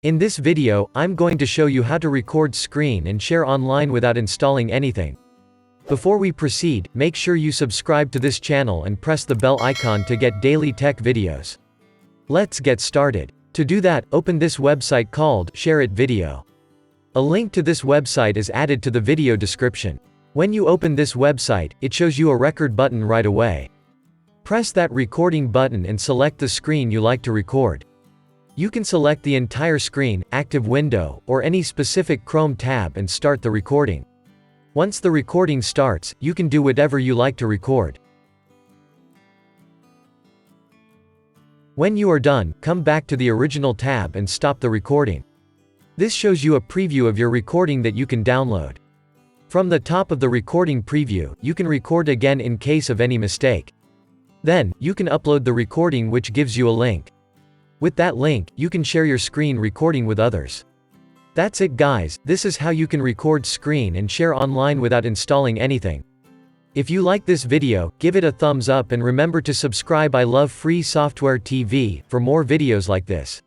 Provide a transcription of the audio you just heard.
In this video, I'm going to show you how to record screen and share online without installing anything. Before we proceed, make sure you subscribe to this channel and press the bell icon to get daily tech videos. Let's get started. To do that, open this website called ShareIt Video. A link to this website is added to the video description. When you open this website, it shows you a record button right away. Press that recording button and select the screen you like to record. You can select the entire screen, active window, or any specific Chrome tab and start the recording. Once the recording starts, you can do whatever you like to record. When you are done, come back to the original tab and stop the recording. This shows you a preview of your recording that you can download. From the top of the recording preview, you can record again in case of any mistake. Then, you can upload the recording, which gives you a link. With that link, you can share your screen recording with others. That's it guys, this is how you can record screen and share online without installing anything. If you like this video, give it a thumbs up and remember to subscribe. I love free software TV for more videos like this.